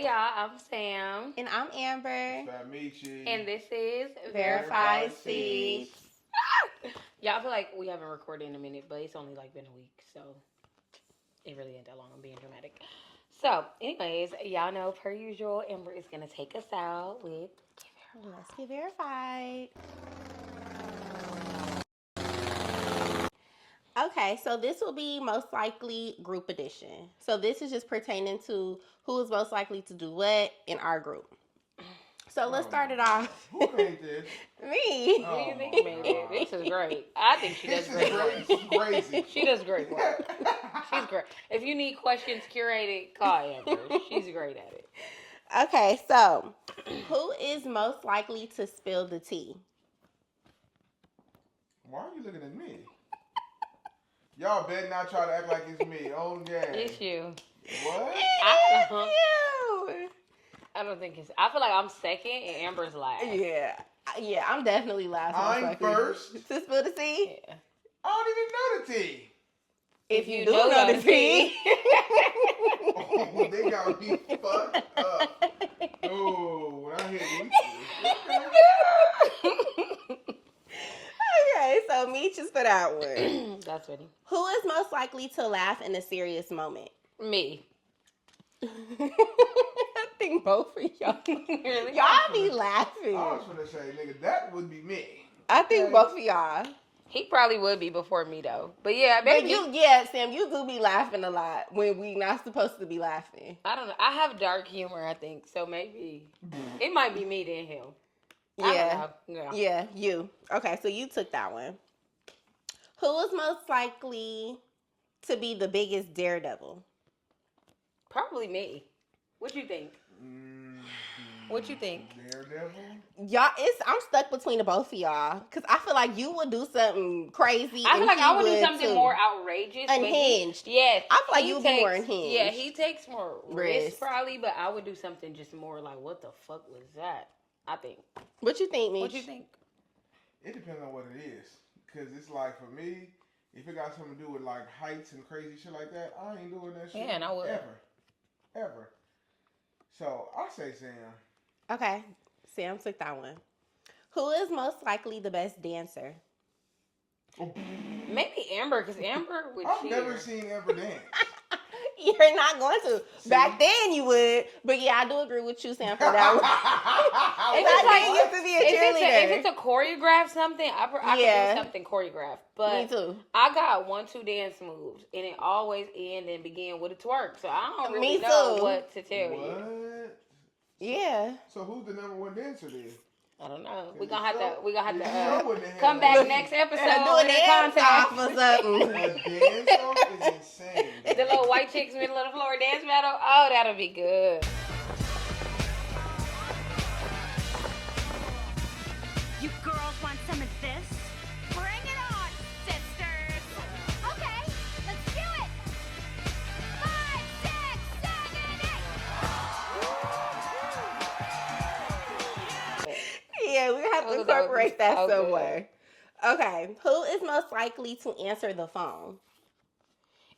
Y'all, I'm Sam. And I'm Amber. And this is Verified Seeds. Y'all, I feel like we haven't recorded in a minute, but it's only like been a week, so it really ain't that long. I'm being dramatic. So, anyways, y'all know, per usual, Amber is going to take us out with Let's Get Verified. Okay, so this will be most likely group edition. So this is just pertaining to who is most likely to do what in our group. So let's start it off. Who made this? Me. Who do you think made it? This is great. I think she does great work. Crazy. She does great work. She's great. If you need questions curated, call Amber. She's great at it. Okay, so who is most likely to spill the tea? Why are you looking at me? Y'all better not try to act like it's me. Oh, yeah. It's you. What? It's you. I don't think it's. I feel like I'm second and Amber's last. Yeah, I'm definitely last. I'm first. To spill the tea? Yeah. I don't even know the tea. If you do know the tea. Oh, they got me fucked up. Oh, when I hit you. Okay, so Meech is for that one. That's funny. Who is most likely to laugh in a serious moment? Me. I think both of y'all. Really? Y'all be laughing. I was gonna say, nigga, that would be me. I think both of y'all. He probably would be before me though. But yeah, But maybe. Sam, you do be laughing a lot when we not supposed to be laughing. I don't know. I have dark humor, I think. So maybe it might be me then him. Yeah, you. Okay, so you took that one. Who is most likely to be the biggest daredevil? Probably me. What you think? What you think? Daredevil? Y'all, I'm stuck between the both of y'all because I feel like you would do something crazy. I feel like I would do something more outrageous. Unhinged. Yes. I feel like you would be more unhinged. Yeah, he takes more risks probably, but I would do something just more like, what the fuck was that? I think. What you think, Mitch? What you think? It depends on what it is. Because it's like, for me, if it got something to do with like heights and crazy shit like that, I ain't doing that shit. Yeah, and I would. Ever. So, I say Sam. Okay, Sam took that one. Who is most likely the best dancer? Maybe Amber, because Amber would I've cheer. never seen Amber dance. You're not going to. See? Back then you would, but yeah, I do agree with you, Sam, for that one. If it's a choreographed something, I could do something choreographed. But me too. I got 1-2 dance moves, and it always end and begin with a twerk. So I don't really know what to tell you. Yeah. So who's the number one dancer then? I don't know. We're gonna have to come back next episode and do a dance off or something. A dance off is insane. The little white chicks middle of the floor dance battle. Oh, that'll be good. You girls want some of this? Bring it on, sisters. Okay, let's do it. 5, 6, 7, 8. Yeah, we have to incorporate that somewhere. Okay, who is most likely to answer the phone?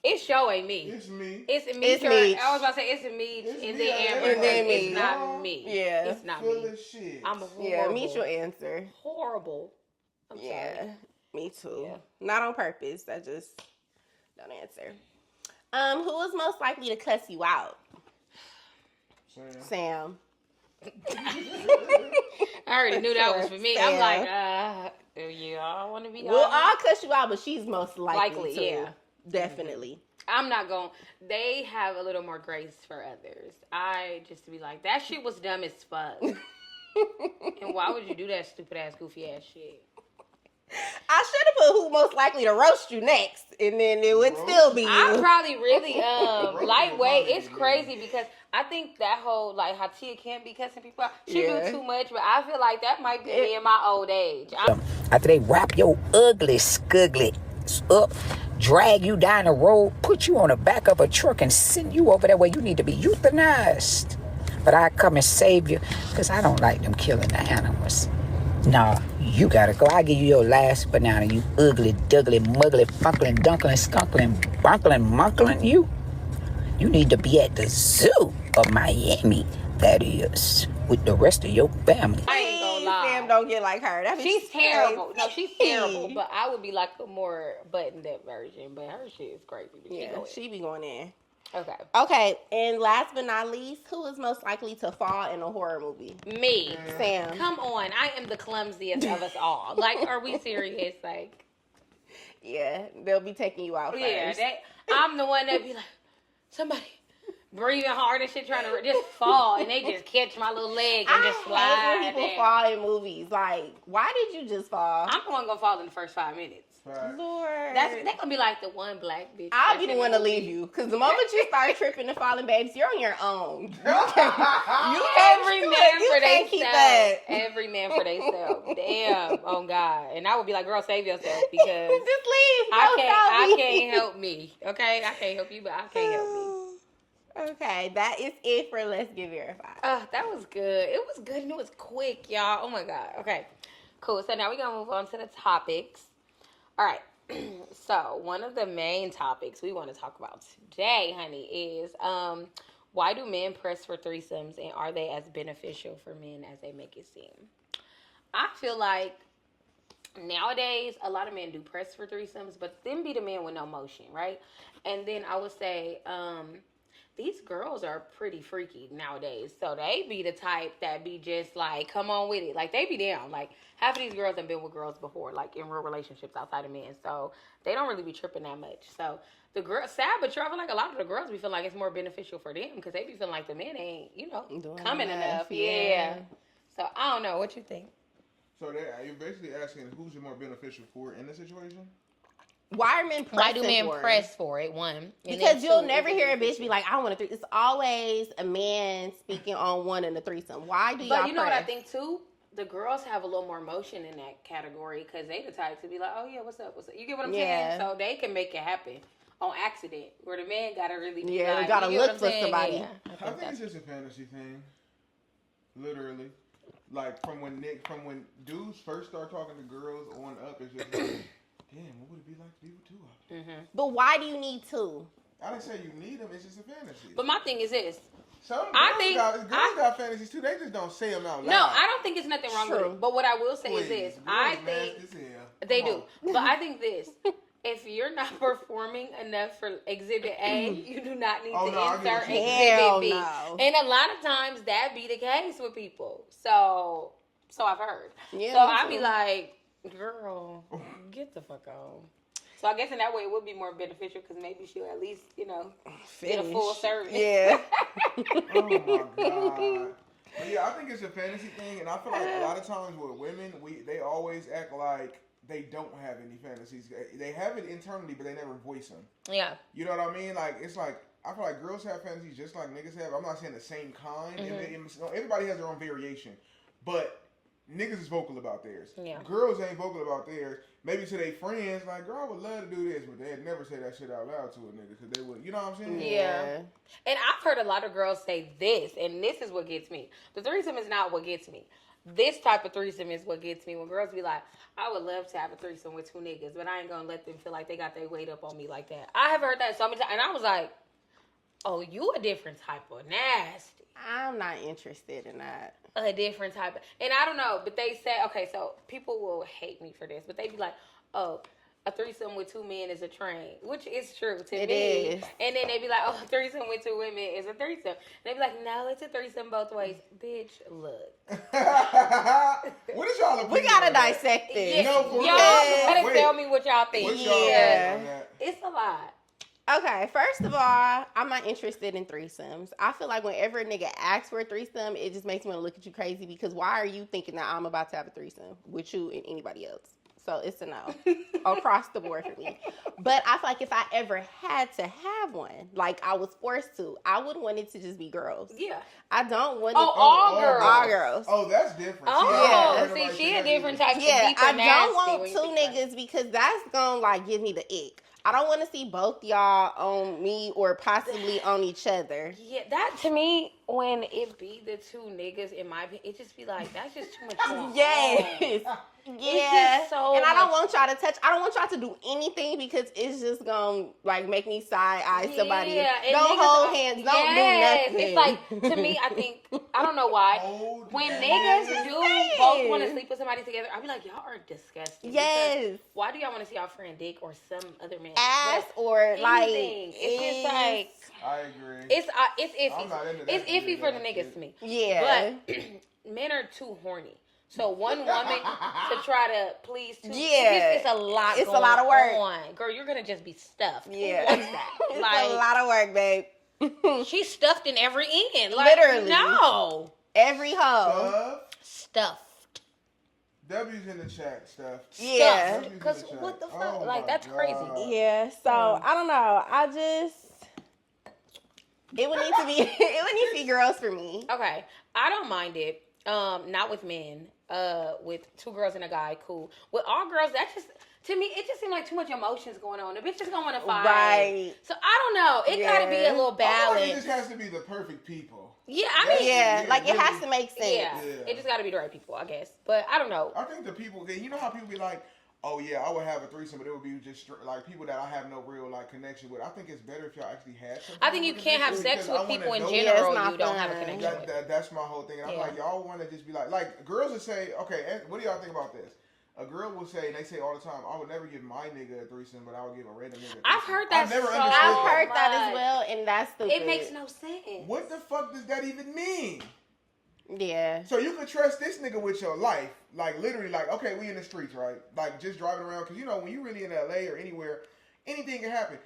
It's showing me. It's me. It's me. It's me. I was about to say it's me, and then Amber. And then me. It's not me. Yeah. It's not me. Shit. I'm horrible. Yeah, me your answer. Horrible. I'm sorry. Me too. Yeah. Not on purpose. I just don't answer. Who is most likely to cuss you out? Sam. I already knew that was for me. Sam. I'm like, yeah, I want to be. Well, I'll cuss you out, but she's most likely to. Yeah. Definitely. I'm not going. They have a little more grace for others. I just be like, that shit was dumb as fuck. And why would you do that stupid ass, goofy ass shit? I should have put who most likely to roast you next, and then it would still be you. I'm probably really lightweight. It's crazy because I think that whole like how Tia can't be cussing people out. She do too much, but I feel like that might be me in my old age. After they wrap your ugly skuggly up, drag you down the road, put you on the back of a truck, and send you over there where you need to be euthanized. But I come and save you because I don't like them killing the animals. Nah, you gotta go. I give you your last banana, you ugly, duggly, muggly, funkling, dunkling, skunkling, bunkling, munkling, you. You need to be at the zoo of Miami, that is, with the rest of your family. I ain't gonna lie. Sam don't get like her. That She's is terrible. No, she's crazy. terrible. But I would be like a more buttoned up version. But her shit is crazy. But Yeah, go she be going in. Okay. Okay, and last but not least, who is most likely to fall in a horror movie? Me. Sam. Come on. I am the clumsiest of us all. Like, are we serious? Like, Yeah, they'll be taking you out yeah, first. I'm the one that be like, somebody breathing hard and shit trying to just fall. And they just catch my little leg and just I slide hate when people down. fall in movies. Like, why did you just fall? I'm the one gonna fall in the first 5 minutes. Fact. Lord. They're gonna be like the one black bitch. I'll that's be the in one to movie. leave you. Because the moment you start tripping and falling, babes, you're on your own. You can't Every do man it. You for can't keep themselves. that. Every man for themselves. Damn. Oh God. And I would be like, girl, save yourself because Just leave. I Don't can't help me. Okay, I can't help you, but I can't help me. Okay, that is it for Let's Get Verified. That was good. It was good and it was quick, y'all. Oh my God. Okay, cool. So now we're gonna move on to the topics. All right. So one of the main topics we want to talk about today, honey, is why do men press for threesomes and are they as beneficial for men as they make it seem? I feel like nowadays a lot of men do press for threesomes, but then be the man with no motion, right? And then I would say these girls are pretty freaky nowadays. So they be the type that be just like, come on with it. Like, they be down. Like, half of these girls have been with girls before, like, in real relationships outside of men. So they don't really be tripping that much. So the girl, sad but true, I feel like a lot of the girls be feeling like it's more beneficial for them because they be feeling like the men ain't, Doing coming enough. enough, yeah. So I don't know. What you think? So you're basically asking who's it more beneficial for in this situation? Why are men pressing Why do men for it? press for it? One. And Because then you'll two, never is it hear a bitch beneficial? be like, I want a threesome. It's always a man speaking on one in a threesome. Why do y'all But you know what I press? think too? The girls have a little more motion in that category because they the type to be like, oh yeah, what's up? You get what I'm Yeah. saying? So they can make it happen on accident, where the man gotta really be Yeah, like, they gotta you get what look I'm for saying? somebody. Yeah, I I think think it's just a fantasy thing. Literally. Like from when dudes first start talking to girls on up, it's just like, damn, what would it be like to be with two of them? But why do you need two? I didn't say you need them, it's just a fantasy. But my thing is this. Some I girls think- girls got fantasies too, they just don't say them out loud. No, I don't think it's nothing wrong with True. it. But what I will say Please, is this. girls I nasty think as hell. they Come do. on. But I think this. If you're not performing enough for Exhibit A, you do not need Oh, to no, I get insert what you're Exhibit saying. Hell B. no. And a lot of times that be the case with people. So I've heard. Yeah, So me I be too. like, girl, get the fuck on. So I guess in that way it would be more beneficial because maybe she'll at least, get a full service. Yeah. Oh my god. But yeah, I think it's a fantasy thing, and I feel like a lot of times with women, they always act like they don't have any fantasies. They have it internally, but they never voice them. Yeah. You know what I mean? Like, it's like, I feel like girls have fantasies just like niggas have. I'm not saying the same kind. And everybody has their own variation. But niggas is vocal about theirs. Yeah. Girls ain't vocal about theirs. Maybe to their friends, like, girl, I would love to do this, but they'd never say that shit out loud to a nigga because they would, you know what I'm saying? Yeah. And I've heard a lot of girls say this, and this is what gets me. The threesome is not what gets me. This type of threesome is what gets me. When girls be like, I would love to have a threesome with two niggas, but I ain't gonna let them feel like they got their weight up on me like that. I have heard that so many times, and I was like, oh, you a different type of nasty. I'm not interested in that. A different type of, and I don't know, but they say, okay, so people will hate me for this, but they be like, oh, a threesome with two men is a train, which is true to It me. is. And then they be like, oh, a threesome with two women is a threesome. And they be like, no, it's a threesome both ways. Bitch, look. What is y'all opinion We gotta on that? dissect this. Yeah, No, for y'all real. better Wait. tell me what y'all think. What's y'all Yeah. opinion on that? It's a lot. Okay, first of all, I'm not interested in threesomes. I feel like whenever a nigga asks for a threesome, it just makes me want to look at you crazy because why are you thinking that I'm about to have a threesome with you and anybody else? So it's a no across the board for me. But I feel like if I ever had to have one, like I was forced to, I would want it to just be girls. Yeah. I don't want it. Oh, all girls. All girls. Oh, that's different. Oh, See, see, I she a different type. Yeah, deep I and nasty don't want when you two think about it. niggas because that's gonna like give me the ick. I don't want to see both y'all on me or possibly on each other. Yeah, that to me, when it be the two niggas, in my opinion, it just be like, that's just too much going on. Yes. Yeah. just so and I don't much- want y'all to touch. I don't want y'all to do anything because it's just gonna like make me side eye somebody. Yeah, and Don't niggas hold are- hands. Don't yes, do nothing. It's like, to me, I think, I don't know why. Hold When hands. niggas do Yes. both want to sleep with somebody together, I be like, y'all are disgusting. Because Yes. why do y'all want to see y'all friend dick or some other man? Ass But or like anything. It's just like, I agree. it's iffy. I'm not into that It's iffy shit, for the that niggas shit. to me. yeah. But men are too horny. So one woman to try to please two. Yeah. It's a lot. It's a going lot of work. on. Girl, you're gonna just be stuffed. Yeah. Who wants that? It's Like, a lot of work, babe. she's stuffed in every end. Like, Literally. no. Every hoe. Stuffed. W's in the chat stuff. Yeah. Stuffed. Because what the fuck? Oh like, my that's God. crazy. Yeah. So I don't know. I just it would need to be it would need to be girls for me. Okay. I don't mind it. Not with men. With two girls and a guy, cool. With all girls, that just, to me, it just seemed like too much emotions going on. The bitches gonna want to fight. Right. So I don't know. It gotta be a Yeah. little I feel like it balance. just has to be the perfect people. Yeah, I mean, Yeah, Yeah, like it really. has to make sense. yeah, Yeah. it just gotta be the right people, I guess. But I don't know. I think the people, you know how people be like, oh yeah, I would have a threesome, but it would be just like people that I have no real like connection with. I think it's better if y'all actually had something. I think you can't have sex with people in general you don't have a connection with. That's my whole thing. And I'm Yeah. like, y'all want to just be like girls will say, okay, what do y'all think about this? A girl will say, and they say all the time, I would never give my nigga a threesome, but I would give a random nigga a threesome. I've heard that I've never so understood I've that. heard that much. as well, and that's stupid. It makes no sense. What the fuck does that even mean? Yeah. So you could trust this nigga with your life, like literally, like okay, we in the streets, right? Like just driving around, cause you know when you really in LA or anywhere, anything can happen.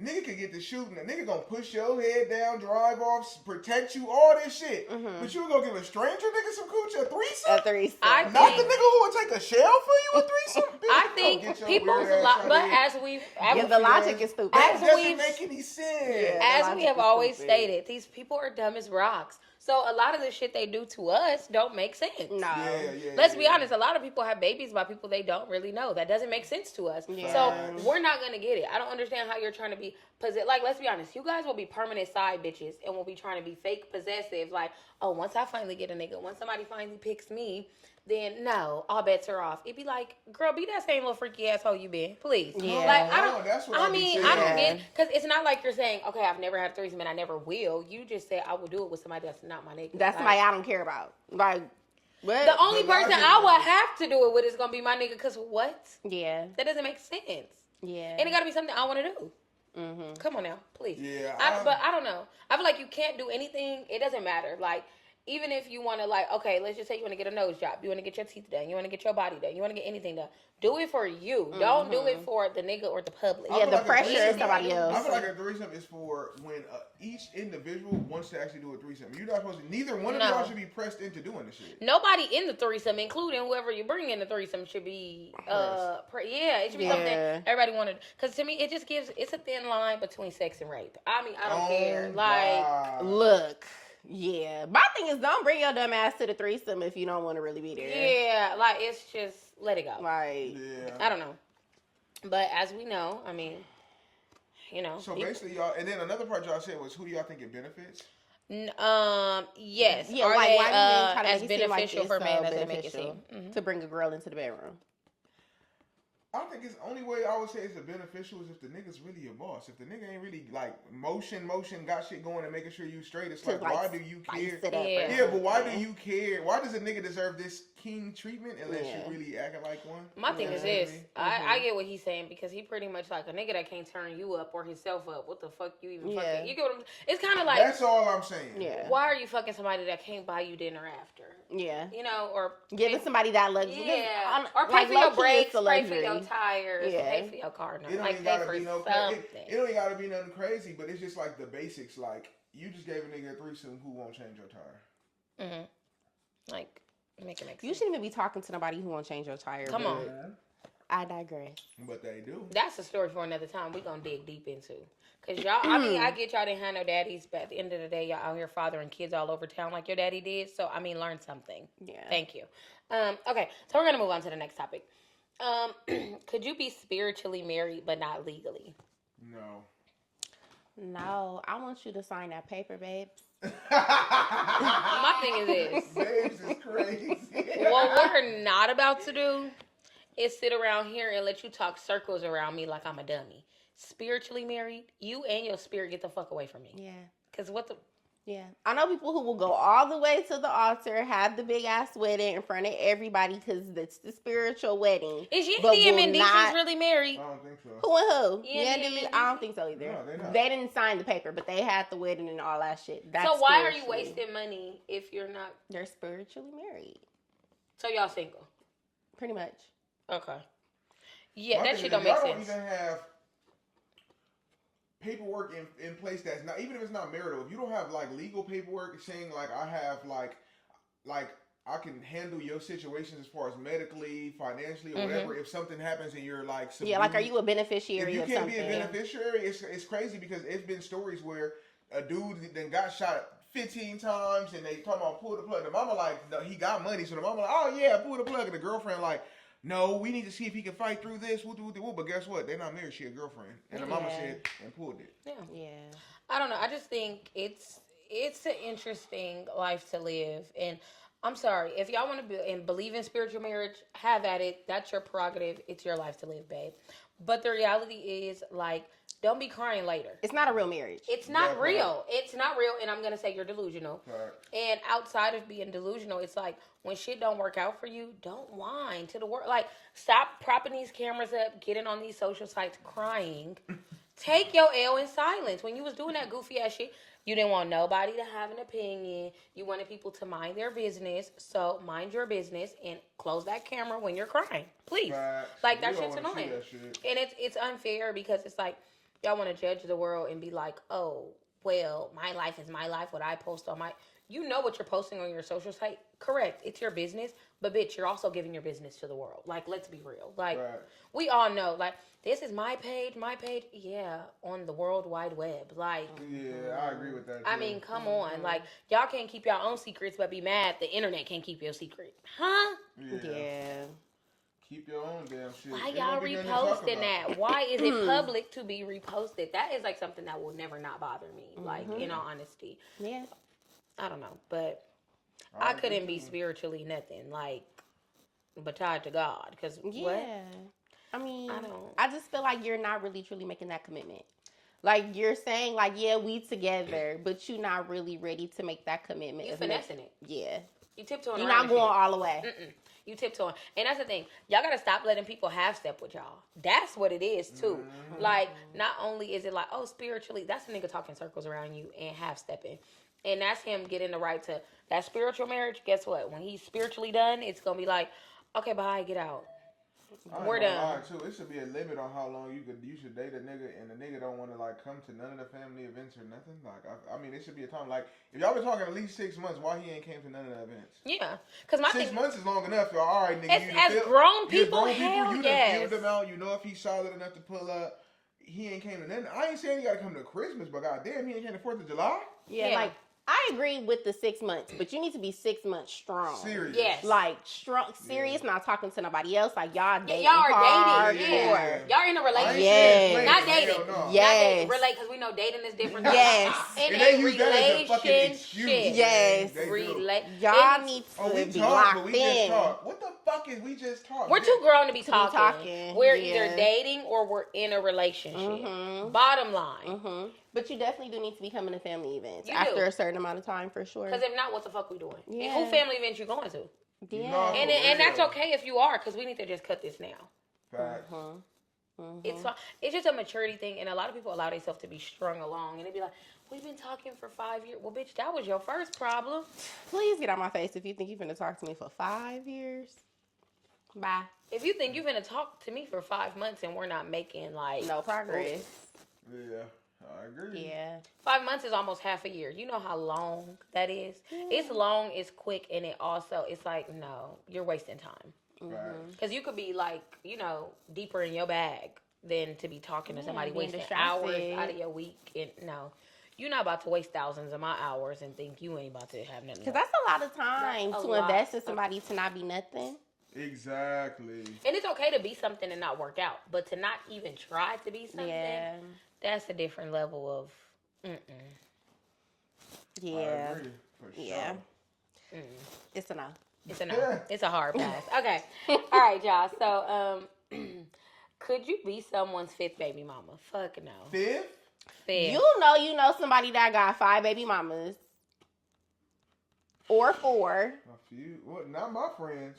Nigga could get to shooting. A nigga gonna push your head down, drive off, protect you, all this shit. But you gonna give a stranger nigga some coochie, a threesome? A threesome. I Not think- the nigga who would take a shell for you, a threesome? Bitch, I you gonna think get your people's weird ass lot, out but of here. as we've, Yeah, the logic is stupid. As That doesn't we've- make any sense. Yeah. as logic we have is always stupid. stated, these people are dumb as rocks. So a lot of the shit they do to us don't make sense. No. Yeah. Let's be honest, a lot of people have babies by people they don't really know. That doesn't make sense to us. Yeah. So we're not gonna get it. I don't understand how you're trying to be like, let's be honest, you guys will be permanent side bitches and will be trying to be fake possessive. Like, oh, once I finally get a nigga, once somebody finally picks me, then no, all bets are off. It'd be like, girl, be that same little freaky asshole you been, please. Yeah. Like, I No, don't. that's what I I be mean, saying. I don't Yeah. get, because it's not like you're saying, okay, I've never had a threesome and I never will. You just said I will do it with somebody that's not my nigga. That's Like, somebody I don't care about. Like, what? the only The person logic I is- would have to do it with is gonna be my nigga. Cause what? Yeah. That doesn't make sense. Yeah. And it gotta be something I want to do. Mm-hmm. Come on now, please. Yeah, But I don't know. I feel like you can't do anything. It doesn't matter. Like, even if you want to, like, okay, let's just say you want to get a nose job. You want to get your teeth done. You want to get your body done. You want to get anything done. Do it for you. Don't do it for the nigga or the public. I Yeah, feel the like a pressure threesome- is somebody else. I feel like a threesome is for when each individual wants to actually do a threesome. You're not supposed to. Neither one of No. y'all should be pressed into doing the shit. Nobody in the threesome, including whoever you bring in the threesome, should be it should be Yeah. something everybody wanted. Because to me, it just gives, it's a thin line between sex and rape. I mean, I don't care. Like, God. Look. Yeah. My thing is, don't bring your dumb ass to the threesome if you don't want to really be there. yeah, like, it's just, let it go. Like, Yeah. I don't know. But as we know, I mean, you know. So basically, y'all, and then another part y'all said was, who do y'all think it benefits? Yes. yeah, Are like, they why do men try to as make it seem like beneficial it's for men so as they make it beneficial seem? Mhm. to bring a girl into the bedroom? I think it's the only way I would say it's a beneficial is if the nigga's really your boss. If the nigga ain't really like motion, got shit going and making sure you straight, it's To, like, like, why do you spice care? it up or Yeah, But why do something. you care? Why does a nigga deserve this king treatment unless Yeah. you really acting like one? My thing You is know what I this. mean? I get what he's saying because he pretty much like a nigga that can't turn you up or himself up. What the fuck you even Yeah. fucking? You get what I'm? It's kind of like, That's all I'm saying. Yeah. why are you fucking somebody that can't buy you dinner after? Yeah. You know, or Giving somebody that luxury. yeah, Because or pay like, for your low-key, brakes, it's a pay for your luxury. tires, Yeah. pay for your car. It don't Like even pay gotta for be no something. it don't even gotta be nothing crazy, but it's just like the basics. Like you just gave a nigga a threesome who won't change your tire. Like make it make sense. You shouldn't even be talking to nobody who won't change your tire. Come but on. I digress. But they do. That's a story for another time. We're going to dig deep into. Because y'all, I mean, I get y'all didn't have no daddies, but at the end of the day, y'all out here fathering kids all over town like your daddy did. So, I mean, learn something. Yeah. Thank you. Okay, so we're going to move on to the next topic. Could you be spiritually married but not legally? No. No, I want you to sign that paper, babes. My thing is this. Babes is crazy. What we're not about to do is sit around here and let you talk circles around me like I'm a dummy. Spiritually married, you and your spirit get the fuck away from me. Yeah. Because what the... Yeah. I know people who will go all the way to the altar, have the big ass wedding in front of everybody because it's the spiritual wedding. Is but Yandy and will Mendeecees not- really married? I don't think so. Who and who? Yandy and Yandy? Mendeecees? I don't think so either. No, they not. They didn't sign the paper, but they had the wedding and all that shit. That's So why are you spiritually- wasting money if you're not... They're spiritually married. So y'all single? Pretty much. Okay. Yeah, My that thing shit is, don't make y'all sense. don't even have paperwork in place that's not, even if it's not marital, if you don't have like legal paperwork saying like I have like I can handle your situations as far as medically, financially, or whatever. If something happens and you're like Yeah, like, are subdued- you a beneficiary if you of can't something? be a beneficiary, it's crazy because it's been stories where a dude then got shot 15 times and they talking about pull the plug. The mama like, no, he got money, so the mama like, oh yeah, pull the plug. And the girlfriend like, no, we need to see if he can fight through this. But guess what? They're not married. She a girlfriend. And the mama Yeah. said and pulled it. Yeah. Yeah. I don't know. I just think it's an interesting life to live. And I'm sorry, if y'all want to be and believe in spiritual marriage, have at it. That's your prerogative. It's your life to live, babe. But the reality is, like, don't be crying later. It's not a real marriage. It's not That part. real. It's not real, and I'm gonna say you're delusional. Right. And outside of being delusional, it's like when shit don't work out for you, don't whine to the world. Like, stop propping these cameras up, getting on these social sites, crying. Take your L in silence. When you was doing that goofy ass shit, you didn't want nobody to have an opinion. You wanted people to mind their business. So mind your business and close that camera when you're crying, please. Facts. Like, that We don't shit's wanna see annoying. that shit. And it's unfair because it's like y'all want to judge the world and be like, oh, well, my life is my life. What I post on my, you know what you're posting on your social site. Correct, it's your business, but bitch, you're also giving your business to the world. Like, let's be real. Like, Right. we all know, like, this is my page. Yeah, on the World Wide Web. Like, Yeah, I agree with that. I too. mean, come on. Like, y'all can't keep your own secrets, but be mad the internet can't keep your secret. Huh? Yeah. Keep your own damn shit. Why Ain't y'all no big nothing to talk reposting about. that? Why is it public to be reposted? That is like something that will never not bother me. Like, in all honesty, Yeah. I don't know, but I agree couldn't be too. spiritually nothing like, but tied to God. Because Yeah. what? I mean, I don't- I just feel like you're not really truly making that commitment. Like, you're saying, like, yeah, we together, but you're not really ready to make that commitment. You of finessing it. Yeah. You tiptoeing. You're around not going shit. all the way. Mm-mm. You tiptoeing. And that's the thing. Y'all got to stop letting people half step with y'all. That's what it is, too. Mm-hmm. Like, not only is it like, oh, spiritually, that's a nigga talking circles around you and half stepping. And that's him getting the right to that spiritual marriage. Guess what? When he's spiritually done, it's going to be like, okay, bye, get out. I ain't We're gonna done. lie, too. It should be a limit on how long you should date a nigga, and the nigga don't want to like come to none of the family events or nothing. Like, I mean, it should be a time like if y'all been talking at least 6 months, why he ain't came to none of the events? Yeah. Because my 6 thing, months is long enough. Y'all, all right, nigga. It's you done as feel- grown you people, hell you done yes. filled them out. You know if he's solid enough to pull up. He ain't came to nothing. I ain't saying he got to come to Christmas, but goddamn, he ain't came to 4th of July. Yeah, Yeah. like, I agree with the 6 months, but you need to be 6 months strong. Serious. Yes. Like, strong, serious, not talking to nobody else. Like, y'all Yeah, dating y'all are hard. dating. Yeah. Yeah. Y'all in a I ain't relationship. Yes. saying Not play, dating. hell no. Not Yes. dating. Relate, because we know dating is different. Yes. In And they a use that as a fucking excuse. relationship. Yes. They do. Relate. Y'all It need to Oh, we be talk, locked but we in. just talk. What the fuck is we just talk? We're too grown to be To be talking. talking, We're yeah. either dating or we're in a relationship. Mhm. Bottom line. Mm-hmm. But you definitely do need to be coming to family events You after do. a certain amount of time, for sure. Because if not, what the fuck we doing? And Yeah. who family event you going to? Yeah. No. And that's real. okay if you are, because we need to just cut this now. Facts. It's fine. It's just a maturity thing, and a lot of people allow themselves to be strung along, and they be like, "We've been talking for 5 years." Well, bitch, that was your first problem. Please get out my face if you think you're going to talk to me for 5 years. Bye. If you think you're gonna talk to me for 5 months and we're not making like No progress. Yeah, I agree. Yeah. 5 months is almost half a year. You know how long that is? It's long, it's quick, and it also it's like, no, you're wasting time. Facts. Because you could be like, you know, deeper in your bag than to be talking to somebody being wasting distracted. hours out of your week. And no, you're not about to waste thousands of my hours and think you ain't about to have nothing. Because that's a lot of time That's a to lot invest in of- somebody to not be nothing. Exactly. And it's okay to be something and not work out, but to not even try to be something, Yeah. that's a different level of. I Yeah. agree, for sure. Yeah. It's a no. It's a no. Yeah. It's a hard pass. Okay. All right, y'all. So, could you be someone's fifth baby mama? Fuck no. Fifth? Fifth. You know somebody that got 5 baby mamas. Or 4. A few. Well, not my friends,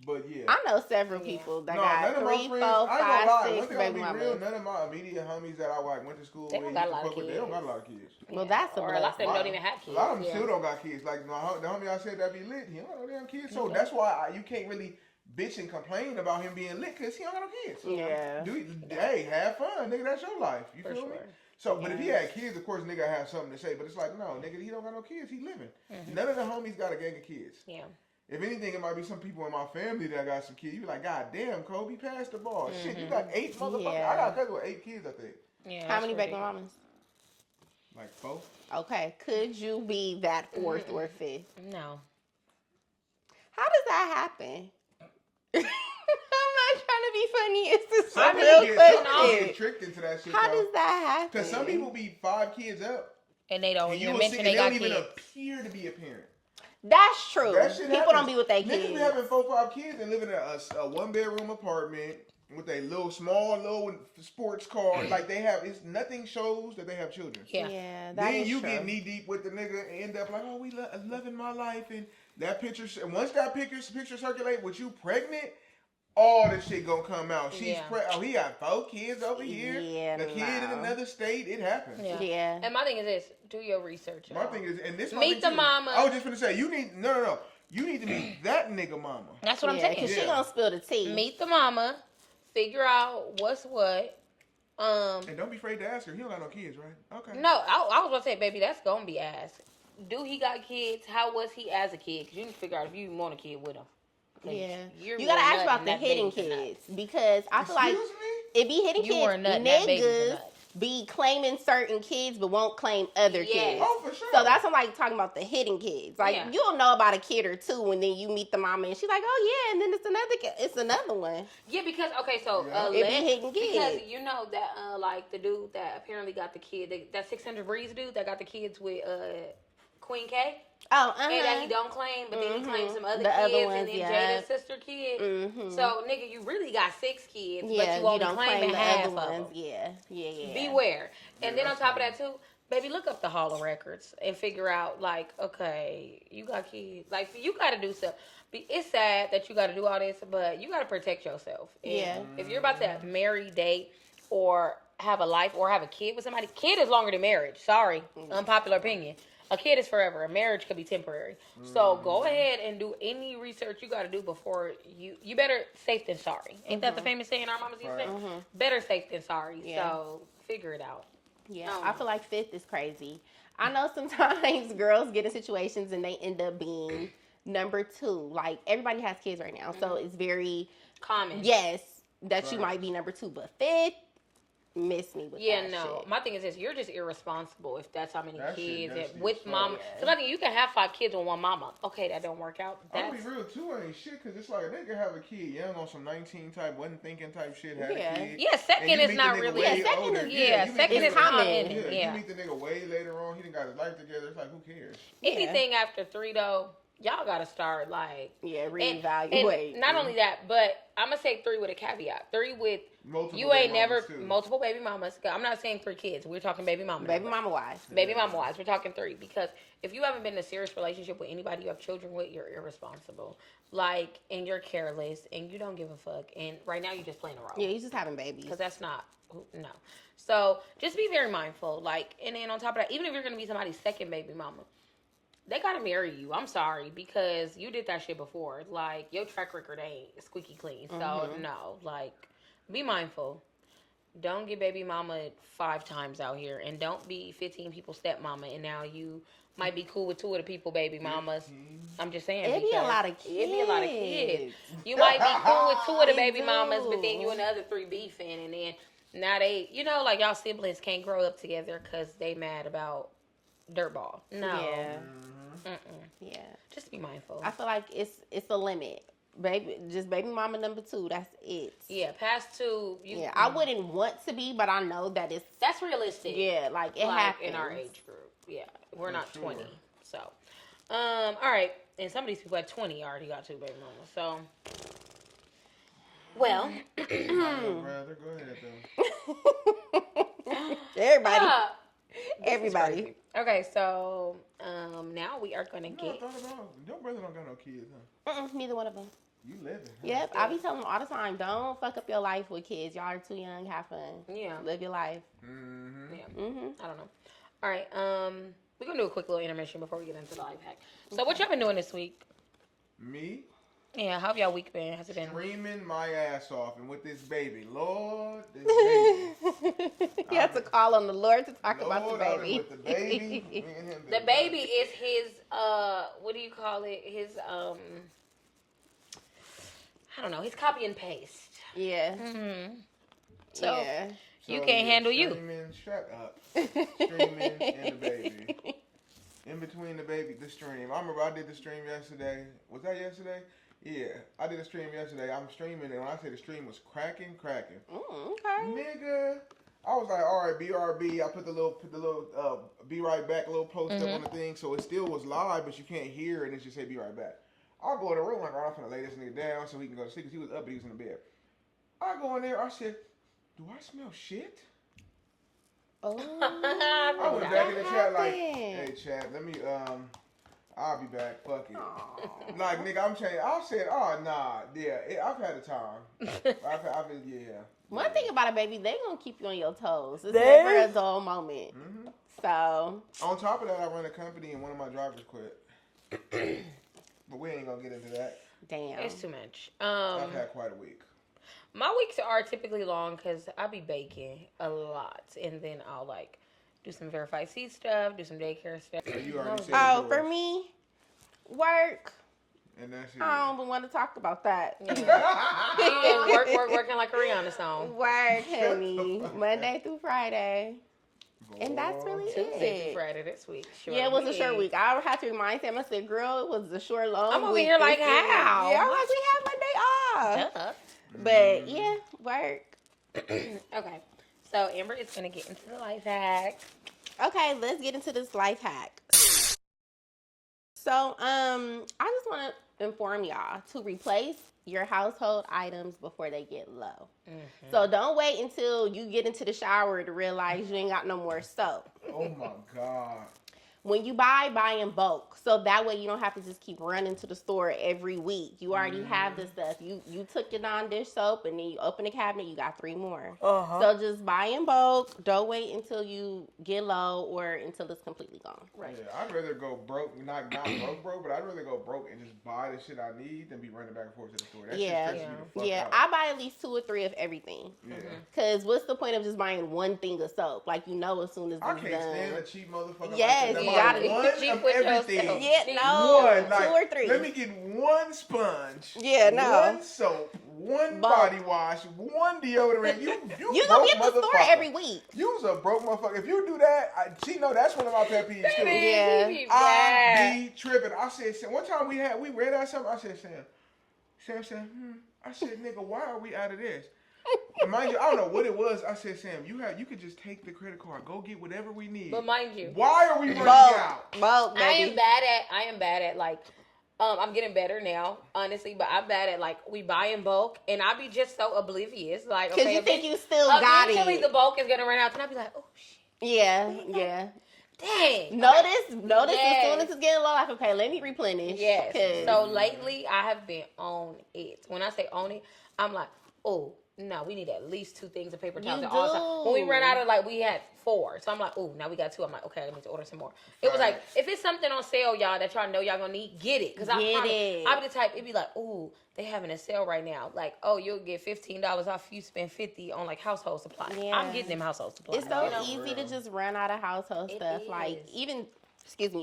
but yeah. I know several people that No, got none of my 3, 4, friends. I ain't gonna 5, lie. 6 One thing baby I'll be real. mamas. None of my immediate homies that I like went to school They with, don't got a used to lot of fuck with, they don't kids. got a lot of kids. Well, that's a Or a lot of them Wow. don't even have kids. A lot of them Yeah. still don't got kids. Like the homie I said that be lit, he don't got no damn kids. So that's why you can't really bitch and complain about him being lit because he don't got no kids. So, Yeah. Hey, have fun, nigga. That's your life. You For feel me? sure. So, but if he had kids, of course, nigga have something to say. But it's like, no, nigga, he don't got no kids. He living. None of the homies got a gang of kids. Yeah. If anything, it might be some people in my family that got some kids. You be like, God damn, Kobe, pass the ball. Shit, you got 8 motherfuckers. Yeah. I got a cousin with 8 kids, I think. Yeah. How that's many baby ridiculous. mamas? Like 4. Okay. Could you be that 4th or 5th? No. How does that happen? I'm not trying to be funny. It's just Some real people get question. tricked into that shit. How does that happen? Because some people be 5 kids up. And they don't And even will mention see, they and got don't even kids. appear to be a parent. That's true. That shit People happens. don't be with their Niggas kids. be having 4, 5 kids and living in a 1-bedroom apartment with a little sports car. Like they have, it's nothing shows that they have children. Yeah. Yeah, that Then is you true. get knee deep with the nigga and end up like, oh, we loving my life, and that picture. Once that picture circulate with you pregnant, all this shit gonna come out. She's Yeah. pregnant. Oh, he got 4 kids over here. Yeah, the kid in no. another state. It happens. Yeah. Yeah. And my thing is this: do your research. My y'all. thing is, and this my Meet thing the too. mama. I was just gonna say, you need no. You need to meet that nigga mama. That's what I'm Yeah, saying. because she Yeah. gonna spill the tea. Meet the mama, figure out what's what. And don't be afraid to ask her. He don't got no kids, right? Okay. No, I was gonna say, baby, that's gonna be asked. Do he got kids? How was he as a kid? Because you need to figure out if you want a kid with him. 'Cause Yeah. you're You gotta a ask nut about and the that hidden baby's a nut. kids because I feel like Excuse me? it be hidden You were a kids. nut and that baby's a Niggas nut. be claiming certain kids but won't claim other Yes. kids. Oh, for sure. So that's what I'm like talking about the hidden kids. Like Yeah. you'll know about a kid or two, and then you meet the mama, and she's like, "Oh yeah," and then it's another kid. It's another one. Yeah, because okay, so Yeah. It be hidden kids. because you know that like the dude that apparently got the kid, that 600 Breeze dude that got the kids with Queen K, Oh, and that he don't claim, but then he claims some other The kids, other ones, and then yeah. Jada's sister kid. Mhm. So nigga, you really got 6 kids, Yeah, but you you only don't claiming claim the half other of ones. them. Yeah. Beware. And Yeah, then on that's top of funny. that too, baby, look up the Hall of Records and figure out like, okay, you got kids. Like you got to do stuff. It's sad that you got to do all this, but you got to protect yourself. And Yeah. if you're about to marry, date, or have a life, or have a kid with somebody, kid is longer than marriage. Sorry, unpopular opinion. A kid is forever. A marriage could be temporary. So go ahead and do any research you got to do before you better safe than sorry. Ain't that the famous saying our mamas used to say? Better safe than sorry. Yeah. So figure it out. Yeah, Oh. I feel like 5th is crazy. I know sometimes girls get in situations and they end up being number 2. Like everybody has kids right now, so it's very Common. yes that you Right. might be number 2, but 5th, miss me with Yeah, that no. shit. My thing is this: you're just irresponsible if that's how many That shit kids nasty and with as fuck. mama. Because I think you can have 5 kids with one mama. Okay, that don't work out. I'm gonna That's be real too, ain't shit, cause it's like a nigga have a kid young on some 19 type, wasn't thinking type shit, had Yeah. a kid. yeah. And Second you is meet not the nigga really. way Yeah, second older. is- Yeah, you meet second the is nigga- common. Yeah, Yeah. you meet the nigga way later on. He done got his life together. It's like, who cares? Anything after 3 though, y'all gotta start like Yeah, and reevaluate. not only that, but I'm gonna say 3 with a caveat. 3 with Multiple you ain't baby never mamas, too. multiple baby mamas. I'm not saying 3 kids. We're talking baby mama. baby numbers. mama wise. Baby mama wise, we're talking 3 because if you haven't been in a serious relationship with anybody you have children with, you're irresponsible. Like, and you're careless and you don't give a fuck. And right now you're just playing a role. Yeah, you just having babies. Because that's not, no. So just be very mindful. Like, and then on top of that, even if you're going to be somebody's second baby mama, they got to marry you. I'm sorry because you did that shit before. Like, your track record ain't squeaky clean. So, no. Like, be mindful. Don't get baby mama 5 times out here. And don't be 15 people's stepmama. And now you might be cool with 2 of the people baby mamas. I'm just saying. It'd be a because lot of kids. It'd be a lot of kids. You might be cool with 2 of the It baby do. mamas, but then you and the other 3 beefing. And then now they, you know, like y'all siblings can't grow up together because they mad about dirtball. No. Yeah. Mm-hmm. Mm-mm. Yeah. Just be mindful. I feel like it's a limit baby mama number 2. That's it. Yeah, past 2. Yeah, I wouldn't want to be, but I know that it's That's realistic. yeah, like it like happens in our age group. Yeah, we're For not sure. 20. So, all right. And some of these people at 20 already got 2 baby mamas. So, well, My little brother, go ahead though. Everybody, ah, this is everybody. crazy. Okay, so now we are gonna You know, I get. thought about your brother don't got no kids, huh? Neither one of them. You living? Huh? Yep, I be telling them all the time, don't fuck up your life with kids. Y'all are too young. Have fun. Yeah. Live your life. Mm-hmm. Yeah. Mm-hmm. I don't know. All right. We're gonna do a quick little intermission before we get into the life hack. So, what y'all been doing this week? Me Yeah, how have y'all week been? Has it been? screaming my ass off, and with this baby, Lord, this baby. You have to call on the Lord to talk about the Lord, I've been baby. with the baby. Me and him The been baby is his. What do you call it? His. I don't know. His copy and paste. Yeah. Mm-hmm. So Yeah. you can't handle you. Screaming, shut up. Screaming and the baby. In between the baby, the stream. I remember I did the stream yesterday. Was that yesterday? Yeah, I did a stream yesterday. I'm streaming, and when I say the stream was cracking. Okay. Nigga, I was like, all right, BRB. I put the little be right back little post up on the thing, so it still was live, but you can't hear it, and it just say be right back. I go in the room like, oh, I'm finna lay this nigga down so he can go to sleep, because he was up, but he was in the bed. I go in there, I said, do I smell shit? Oh. I went back in the chat like, happened? hey chat, let me I'll be back. Fuck it. Aw. Like nigga, I'm changing. I said, oh nah, yeah, I've had a time. I've been, yeah. One thing about a baby, they gonna keep you on your toes. It's They- never a dull moment. hmm So On top of that, I run a company and one of my drivers quit. But we ain't gonna get into that. damn. It's too much. I've had quite a week. My weeks are typically long because I be baking a lot, and then I'll like do some verified seed stuff, do some daycare stuff. So you already said Oh, yours. for me, work. And that's it. I don't even want to talk about that. Yeah. Working like a Rihanna song. Work, honey. Monday through Friday. And that's really Tuesday it. through Friday this week. Short Yeah, it was a short week. I had to remind Sam. I said, "Girl, it was a short, long I'm over week here this like, week." how? Yeah, I'm like, we have Monday off. Duh. But yeah, work. Okay. So Amber is gonna get into the life hack. Okay, let's get into this life hack. So, I just want to inform y'all to replace your household items before they get low. So don't wait until you get into the shower to realize you ain't got no more soap. Oh my god. When you buy in bulk. So that way you don't have to just keep running to the store every week. You already have the stuff. You took your non-dish soap and then you open the cabinet, you got 3 more. So just buy in bulk. Don't wait until you get low or until it's completely gone. Right. Yeah, I'd rather go broke, not broke, but I'd rather go broke and just buy the shit I need than be running back and forth to the store. That Yeah. shit stresses me the fuck Yeah, out. I buy at least 2 or 3 of everything. Yeah. Cause what's the point of just buying one thing of soap? Like as soon as it's I can't done. stand a cheap motherfucker. Yes, like you that. gotta- One Cheap of with everything. yourself. Yeah, Cheap. no, One, like, 2 or 3. let me get one sponge. Yeah, no. One soap, one Bulk. body wash, one deodorant. You You broke gonna get the store motherfucker. every week. You's a broke motherfucker. If you do that, she know that's one of my pet peeves too. Yeah. I be tripping. I said, Sam, one time we read out something. I said, Sam said, I said, nigga, why are we out of this? And mind you, I don't know what it was. I said, Sam, you could just take the credit card, go get whatever we need. But mind you, Why are we running out? Bulk, I baby. am bad at like I'm getting better now, honestly, but I'm bad at like we buy in bulk and I be just so oblivious. Like Cause okay, you think you still got eventually it. the bulk is gonna run out and I'll be like, oh shit. Yeah. Dang. Notice as Yes. soon as it's getting low, like, okay, let me replenish. Yes. 'Cause- So lately I have been on it. When I say on it, I'm like, oh no, we need at least 2 things of paper towels You at all times. When we do. run out of like we had 4. So I'm like, oh, now we got 2. I'm like, okay, I need to order some more. It was like, if it's something on sale, y'all, that y'all know y'all gonna need, get it. Cause I Get promise, it. I'll be the type, it'd be like, oh, they having a sale right now. Like, oh, you'll get $15 off if you spend $50 on like household supplies. Yeah. I'm getting them household supplies. It's so you know? easy to just run out of household It stuff. Like is. even,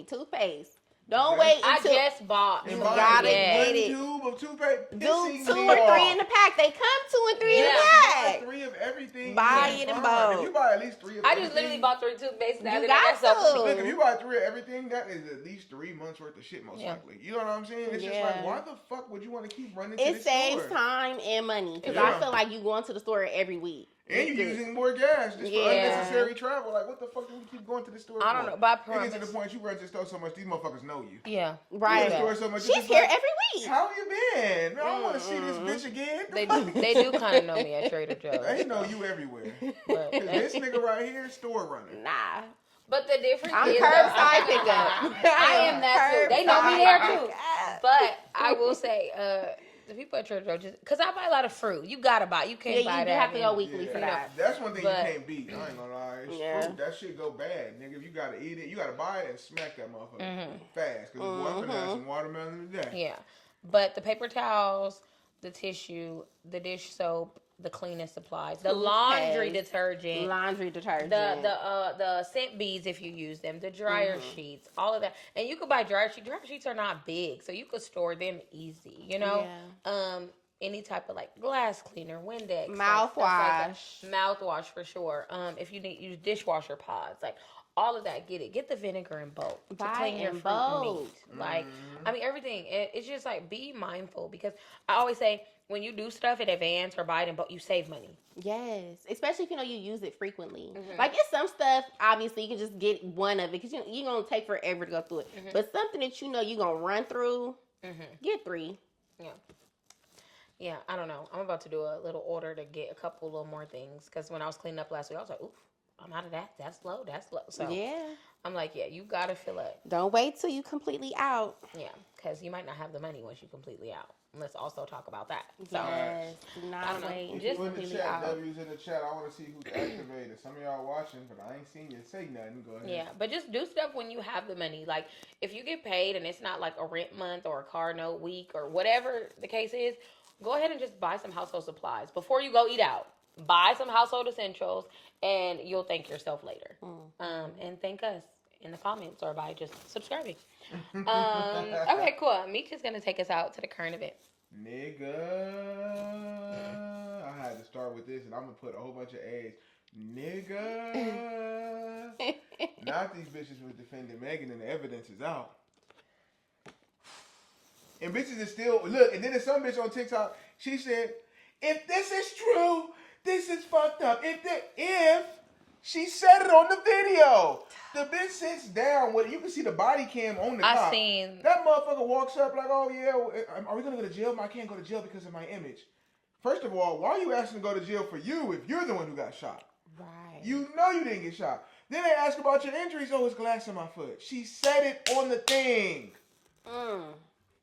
toothpaste. Don't wait I until just bought. And You buying gotta one get it. tube of toothpaste, do pissing 2 me or 3 off. in the pack. They come 2 and 3 in Yeah. the Buy pack. 3 of everything. Buy you're it in fine. bulk. If you buy at least 3 of I everything. just literally bought 3 toothpaste. You got to. Look, if you buy 3 of everything, that is at least 3 months worth of shit, most Yeah. likely. You know what I'm saying? It's just Yeah. like, why the fuck would you want to keep running to It this saves store? time and money because Yeah. I feel like you going to the store every week. And It's you're good. using more gas just Yeah. for unnecessary travel. Like, what the fuck do we keep going to the store I don't for? know, but I It gets to promise. the point you run to the store so much, these motherfuckers know you. Yeah. You Right. go to the store so much, She's it's just here like, every week. how you been? Man, I want to see this bitch again. They do. They do kind of know me at Trader Joe's. They know you everywhere. But, 'Cause this nigga right here is store running. Nah. but the difference I'm is curbside pickup. I am that too. They know me there too. Curbside. But I will say, the people at Trader Joe's, just because I buy a lot of fruit. You gotta buy. You can't buy Yeah, you do that. have to go and- weekly for Yeah. that. That's one thing But- you can't beat. I ain't gonna lie. It's Yeah. fruit. That shit go bad, nigga. If you gotta eat it, you gotta buy it and smack that motherfucker Mm-hmm. fast. Cause boy, I'm gonna have some watermelon today. Yeah. But the paper towels, the tissue, the dish soap, the cleaning supplies, the laundry Toothpaste, detergent, Laundry detergent. the scent beads if you use them, the dryer sheets, all of that. And you could buy dryer sheets. Dryer sheets are not big, so you could store them easy, you know? Any type of like glass cleaner, Windex, like, stuff like Mouthwash. that. Mouthwash for sure. If you need use dishwasher pods, like all of that, get it. Get the vinegar in bulk to Buy clean your in fruit and bulk. meat. Like, I mean, everything. It's just like be mindful because I always say when you do stuff in advance or buy it in bulk, you save money. Yes, especially if you know you use it frequently. Mm-hmm. Like it's some stuff, obviously you can just get one of it because you're gonna take forever to go through it. Mm-hmm. But something that you know you're gonna run through, get 3. Yeah, I don't know. I'm about to do a little order to get a couple little more things because when I was cleaning up last week, I was like, oof, I'm out of that. That's low. That's low. So Yeah. I'm like, yeah, you gotta fill up. Don't wait till you completely out. Yeah, because you might not have the money once you completely out. Let's also talk about that. So Yes. Do I not don't know. wait. If Just you in the completely chat, out. W's in the chat, I want to see who's activated. Some of y'all watching, but I ain't seen you say nothing. Go ahead. yeah, but just do stuff when you have the money. Like if you get paid and it's not like a rent month or a car note week or whatever the case is, go ahead and just buy some household supplies before you go eat out. Buy some household essentials, and you'll thank yourself later. And thank us in the comments or by just subscribing. Okay, cool. Meek is gonna take us out to the current event. Nigga. I had to start with this, and I'm gonna put a whole bunch of A's. Nigga. Not these bitches was defending Megan, and the evidence is out. And bitches is still look. And then there's some bitch on TikTok. She said, "If this is true, this is fucked up. If she said it on the video, the bitch sits down with you can see the body cam on the I cop. seen- That motherfucker walks up like, oh yeah, are we gonna go to jail? I can't go to jail because of my image. First of all, why are you asking to go to jail for you if you're the one who got shot? Right. You know you didn't get shot. Then they ask about your injuries. Oh, it's glass in my foot. She said it on the thing.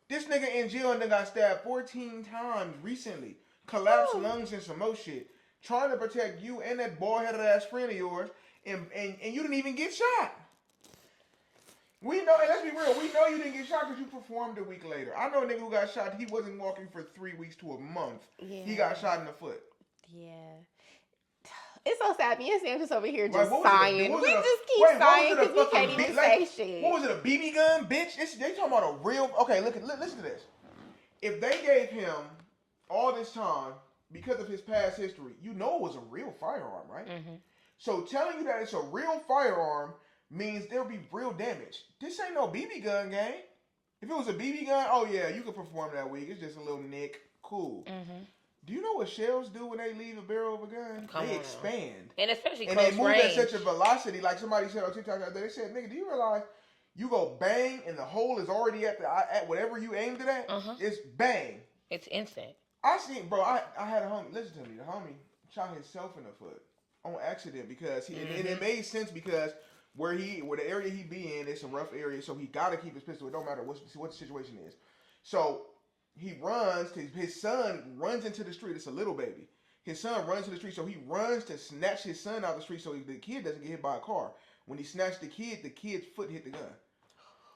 This nigga in jail and then got stabbed 14 times recently. Collapsed lungs and some more shit. Trying to protect you and that bald-headed ass friend of yours, and you didn't even get shot. We know, and let's be real, we know you didn't get shot because you performed a week later. I know a nigga who got shot, he wasn't walking for 3 weeks to a month. Yeah. He got shot in the foot. Yeah. It's so sad. Me and Sam just over here Like, just what was it, sighing. what was We it, just keep wait, what was sighing it, a because we fucking can't even B- say like, shit. What was it, a BB gun, bitch? They talking about a real. Okay, listen to this. If they gave him all this time because of his past history, you know it was a real firearm, right? So telling you that it's a real firearm means there'll be real damage. This ain't no BB gun, gang. If it was a BB gun, oh yeah, you could perform that week. It's just a little nick. Cool. Do you know what shells do when they leave a barrel of a gun? Come they on. expand. And especially And close they move range. at such a velocity. Like somebody said on TikTok the other day, they said, nigga, do you realize you go bang and the hole is already at whatever you aimed it at? It's bang. It's instant. I seen, bro, I had a homie, listen to me, the homie shot himself in the foot on accident because and it made sense because where the area he be in is some rough area, so he gotta keep his pistol. It don't matter what the situation is. So he runs, his son runs into the street. It's a little baby. His son runs to the street, so he runs to snatch his son out the street so the kid doesn't get hit by a car. When he snatched the kid's foot hit the gun.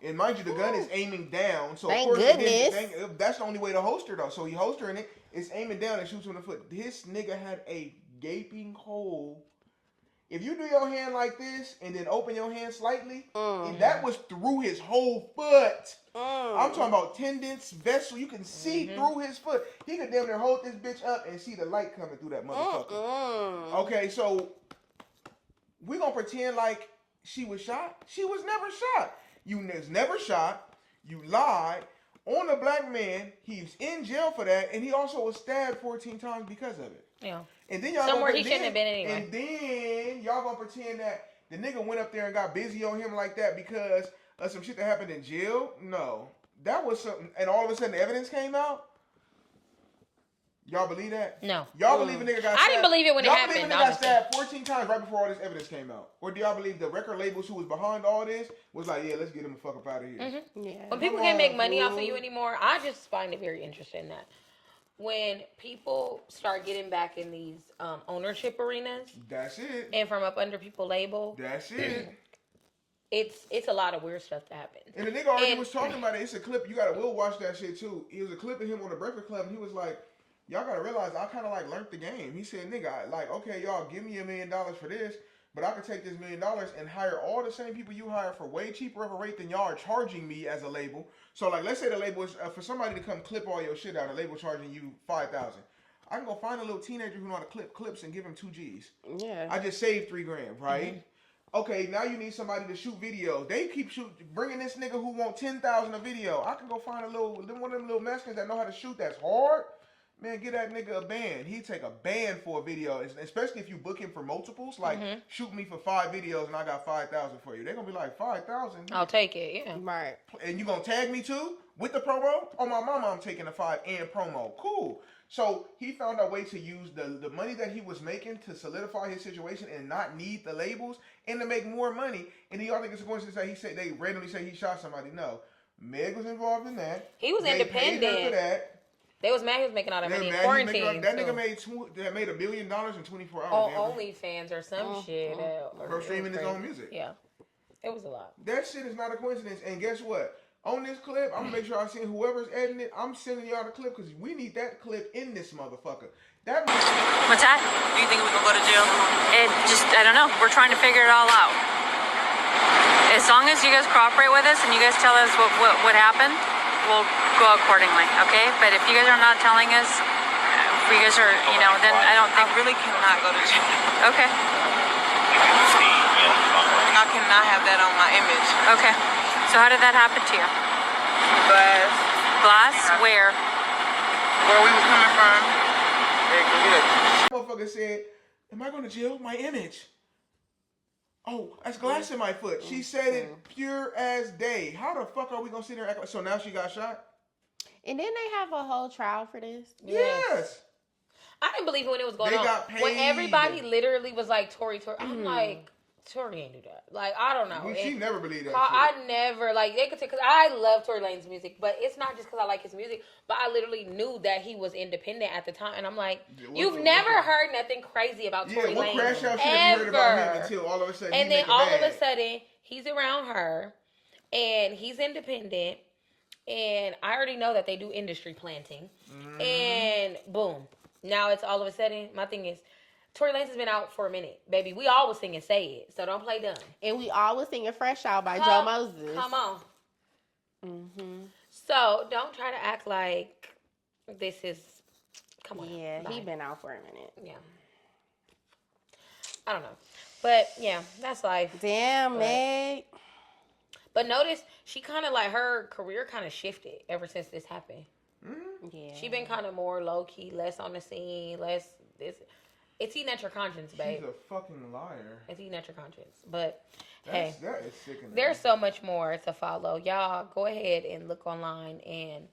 And mind you, the gun is aiming down. So Thank of course goodness. that's the only way to holster though. So he holstering it, it's aiming down and shoots him in the foot. This nigga had a gaping hole if you do your hand like this and then open your hand slightly, and that was through his whole foot. I'm talking about tendons, vessel. You can see through his foot. He could damn near hold this bitch up and see the light coming through that motherfucker. Okay, so we gonna pretend like she was shot. She was never shot. You was never shot. You lied on a black man. He's in jail for that, and he also was stabbed 14 times because of it. Yeah. And then y'all Somewhere gonna, he shouldn't have been anyway. And then y'all gonna pretend that the nigga went up there and got busy on him like that because of some shit that happened in jail. No, that was something. And all of a sudden, the evidence came out. Y'all believe that? No. Y'all believe a nigga got stabbed? I didn't believe it when it y'all happened, believe a nigga got honestly. stabbed 14 times right before all this evidence came out? Or do y'all believe the record labels who was behind all this was like, yeah, let's get him the fuck up out of here? Yeah. When people can't make money off of you anymore, I just find it very interesting that when people start getting back in these ownership arenas That's it. and from up under people label, That's it. it's a lot of weird stuff that happens. And the nigga already And- was talking about it. It's a clip. We'll watch that shit too. It was a clip of him on the Breakfast Club, and he was like, y'all gotta realize I kind of like learned the game. He said, nigga, like, okay, y'all give me $1 million for this, but I could take this $1 million and hire all the same people you hire for way cheaper of a rate than y'all are charging me as a label. So like, let's say the label is for somebody to come clip all your shit out. The label charging you $5,000. I can go find a little teenager who know how to clip clips and give him 2 G's. Yeah. I just saved $3,000, right? Okay, now you need somebody to shoot video. They keep bringing this nigga who want 10,000 a video. I can go find one of them little Mexicans that know how to shoot. That's hard. Man, get that nigga a band. He'd take a band for a video, especially if you book him for multiples. Like, shoot me for 5 videos and I got 5,000 for you. They're gonna be like, 5,000. I'll take it, yeah. Right. And you gonna tag me too with the promo? Oh, my mama, I'm taking the 5 and promo. Cool. So he found a way to use the money that he was making to solidify his situation and not need the labels and to make more money. And y'all think it's a coincidence that they randomly say he shot somebody? No, Meg was involved in that. He was They paid her independent. for that. They was mad he was making all that money in That mad he quarantine. that nigga too. made $1 million in 24 hours. On OnlyFans or some shit. For streaming his own music. Yeah. It was a lot. That shit is not a coincidence. And guess what? On this clip, I'm gonna make sure I send whoever's editing it. I'm sending y'all the clip because we need that clip in this motherfucker. That. What's that? Do you think we can go to jail? I don't know. We're trying to figure it all out. As long as you guys cooperate with us and you guys tell us what happened, we'll go accordingly, okay? But if you guys are not telling us, if you guys are, then I don't think... I really cannot go to jail. Okay. I cannot have that on my image. Okay. So how did that happen to you? Glass. Glass? Where? Where we were coming from. Hey, go get it. Motherfucker said, "Am I going to jail? My image." Oh, that's glass in my foot. She said it pure as day. How the fuck are we gonna sit there and act like? So now she got shot? And then they have a whole trial for this. Yes. I didn't believe it when it was going They on. got When paid. everybody literally was like, Tory. I'm like, Tory ain't do that. Like, I don't know. She And never believed that I shit. never, like, they could say, because I love Tory Lanez music, but it's not just because I like his music, but I literally knew that he was independent at the time. And I'm like, you've never heard nothing crazy about Tory What Lanez. crash out shit have you heard about him Ever. until all of a sudden And he then make all of bag? a sudden, he's around her, and he's independent, and I already know that they do industry planting, and boom. Now it's all of a sudden, my thing is, Tory Lanez has been out for a minute, baby. We always sing and say it, so don't play dumb. And we always singing Fresh Out by Joe Moses. Come on. Mm-hmm. So don't try to act like this is, come on. Yeah, he Bye. been out for a minute. Yeah. I don't know. But yeah, that's life. Damn, But- Meg. But notice, she kind of like, her career kind of shifted ever since this happened. Yeah. She been kind of more low key, less on the scene, less this. It's eating at your conscience, babe. She's a fucking liar. It's eating at your conscience. But hey, That is sickening. there's so much more to follow. Y'all go ahead and look online, and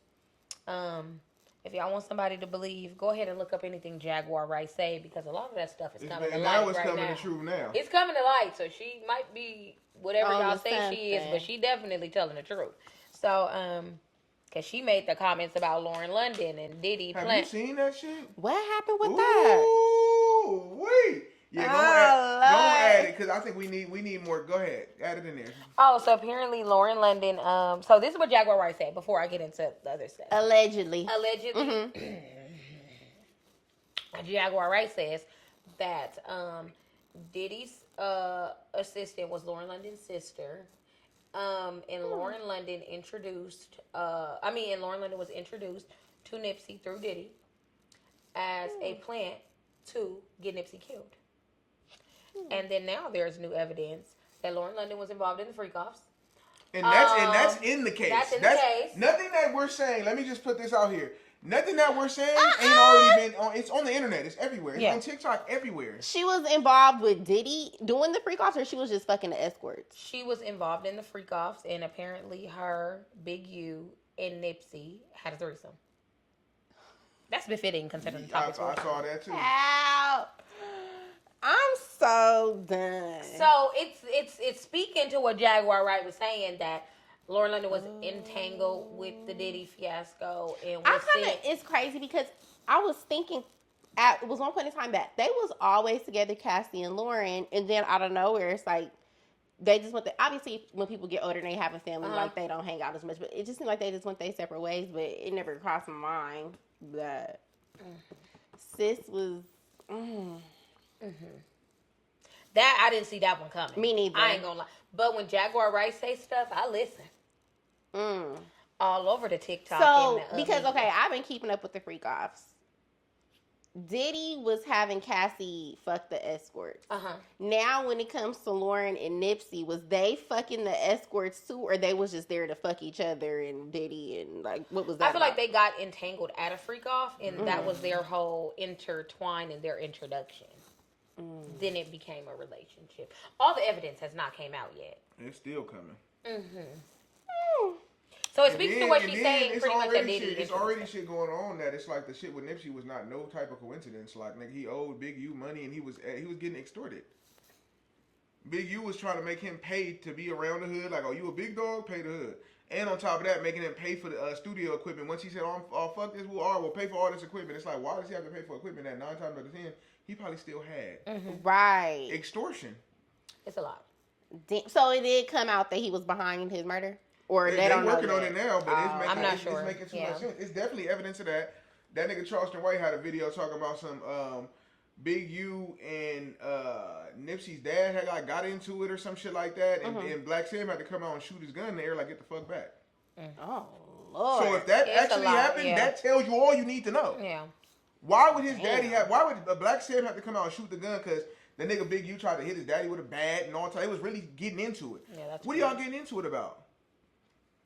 if y'all want somebody to believe, go ahead and look up anything Jaguar Wright say, because a lot of that stuff is coming to and light now it's right coming now. to truth now. It's coming to light, so she might be whatever On y'all the say she is, something. but she definitely telling the truth. So, because she made the comments about Lauren London and Diddy Have playing. you seen that shit? What happened with that? Ooh, wait. Yeah, go I add love it because I think we need more. Go ahead, add it in there. Oh, so apparently Lauren London. So this is what Jaguar Wright said before I get into the other stuff. Allegedly. Allegedly, Jaguar Wright says that Diddy's assistant was Lauren London's sister. And Lauren London was introduced to Nipsey through Diddy as a plant to get Nipsey killed. And then now there's new evidence that Lauren London was involved in the freak-offs. And that's in the case. That's in the case. Nothing that we're saying, let me just put this out here. Nothing that we're saying ain't already been on. It's on the internet. It's everywhere. It's on TikTok everywhere. She was involved with Diddy doing the freak offs, or she was just fucking the escorts? She was involved in the freak-offs, and apparently her, Big U, and Nipsey had a threesome. That's befitting considering the topic. I saw that too. Ow. I'm so done. So it's speaking to what Jaguar Wright was saying, that Lauren London was entangled with the Diddy fiasco, and it's crazy because I was thinking it was one point in time that they was always together, Cassie and Lauren, and then out of nowhere it's like they just went. Obviously, when people get older and they have a family, like they don't hang out as much. But it just seemed like they just went their separate ways. But it never crossed my mind that sis was. That I didn't see that one coming. Me neither. I ain't gonna lie. But when Jaguar Wright say stuff, I listen. All over the TikTok. So, because, I've been keeping up with the freak offs. Diddy was having Cassie fuck the escorts. Now, when it comes to Lauren and Nipsey, was they fucking the escorts too, or they was just there to fuck each other and Diddy and what was that? I feel like they got entangled at a freak off, and that was their whole intertwine in their introduction. Then it became a relationship. All the evidence has not came out yet. It's still coming. So it speaks to what she's saying pretty much that Diddy. It's already shit going on that it's like the shit with Nipsey was not no type of coincidence. Like, nigga, he owed Big U money and he was getting extorted. Big U was trying to make him pay to be around the hood. Like, oh, you a big dog? Pay the hood. And on top of that, making him pay for the studio equipment. Once he said, oh, fuck this, we'll pay for all this equipment. It's like, why does he have to pay for equipment that 9 times out of 10 he probably still had? Right. Extortion. It's a lot. So it did come out that he was behind his murder? Or they don't know working on it now, but I'm not sure. It's making too much sense. It's definitely evidence of that. That nigga Charleston White had a video talking about some Big U and Nipsey's dad had got into it or some shit like that, and Black Sam had to come out and shoot his gun in the air, like, get the fuck back. Oh Lord! So if that actually happened, that tells you all you need to know. Yeah. Why would his daddy have? Why would Black Sam have to come out and shoot the gun? Because the nigga Big U tried to hit his daddy with a bat and all that. It was really getting into it. Yeah, that's what are y'all getting into it about?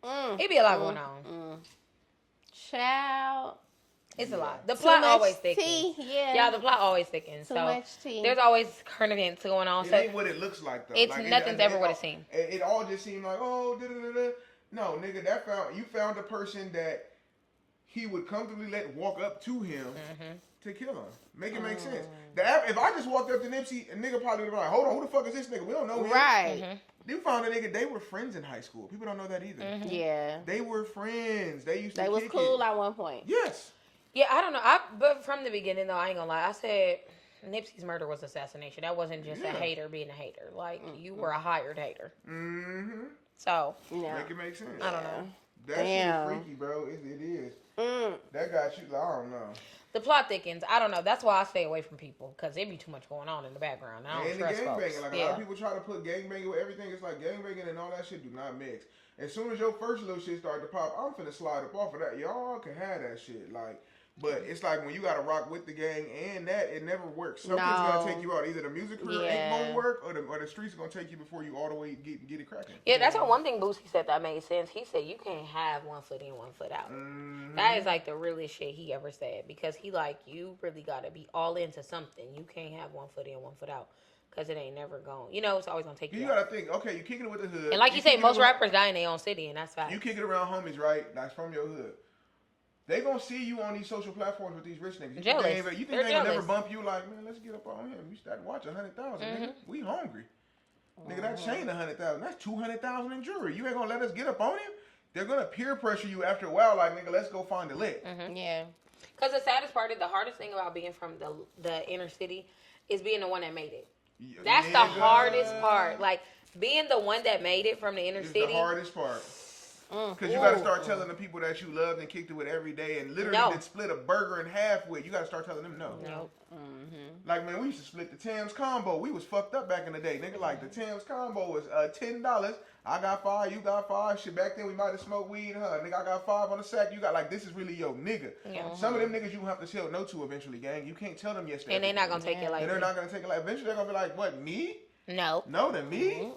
It be a lot going on. Child. It's a lot. The plot always thickens. Yeah, the plot always thickens. Too so much tea. There's always current events going on. It So ain't what it looks like though. It's nothing's ever what it seems. It all just seemed like, oh, da-da-da-da. No, nigga, you found a person that he would comfortably let walk up to him to kill him. Make it make sense. If I just walked up to Nipsey, a nigga probably would be like, hold on, who the fuck is this nigga? We don't know him. Right. They found a nigga, they were friends in high school. People don't know that either. Yeah. They were friends. They used to was kick cool it. at one point. Yes. Yeah, I don't know. But from the beginning, though, I ain't gonna lie. I said Nipsey's murder was assassination. That wasn't just a hater being a hater. Like, you were a hired hater. So. Yeah. Make it make sense. I don't know. That shit is freaky, bro. It is. That got you, I don't know. The plot thickens. I don't know. That's why I stay away from people, because there be too much going on in the background. I don't trust folks. Gangbanging. Like, a lot of people try to put gangbanging with everything. It's like gangbanging and all that shit do not mix. As soon as your first little shit start to pop, I'm finna slide up off of that. Y'all can have that shit. Like, but it's like when you gotta rock with the gang and that, it never works. Something's gonna take you out. Either the music career ain't gonna work, or the streets are gonna take you before you all the way get it cracking. Yeah, that's one thing Boosie said that made sense. He said you can't have 1 foot in, 1 foot out. That is like the realest shit he ever said, because he like, you really gotta be all into something. You can't have 1 foot in, 1 foot out, because it ain't never going. You know, it's always gonna take you. You gotta think. Okay, you kicking it with the hood, and like you say, most rappers die in their own city, and that's fine. You kick it around homies, right? That's from your hood. They gonna see you on these social platforms with these rich niggas. You jealous. think they gonna never bump you like, man, let's get up on him. You start watching 100,000, nigga. We hungry. Nigga, that chain 100,000. That's 200,000 in jewelry. You ain't gonna let us get up on him? They're gonna peer pressure you after a while, like, nigga, let's go find a lick. Yeah. Because the saddest part, the hardest thing about being from the inner city is being the one that made it. That's the hardest part. Like, being the one that made it from the inner city. The hardest part. Because you got to start telling the people that you loved and kicked it with every day and literally No. did split a burger in half with. You got to start telling them no. Nope. Like, man, we used to split the Tim's combo. We was fucked up back in the day. Nigga, like, the Tim's combo was $10. I got 5, you got 5. Shit, back then we might have smoked weed, huh? Nigga, I got 5 on the sack. You got, like, this is really your nigga. Yeah. Some of them niggas you have to tell no to eventually, gang. You can't tell them yes to And they're not everything. gonna take it like And they're not going to take it like, eventually they're going to be like, what, me? no. No, to me?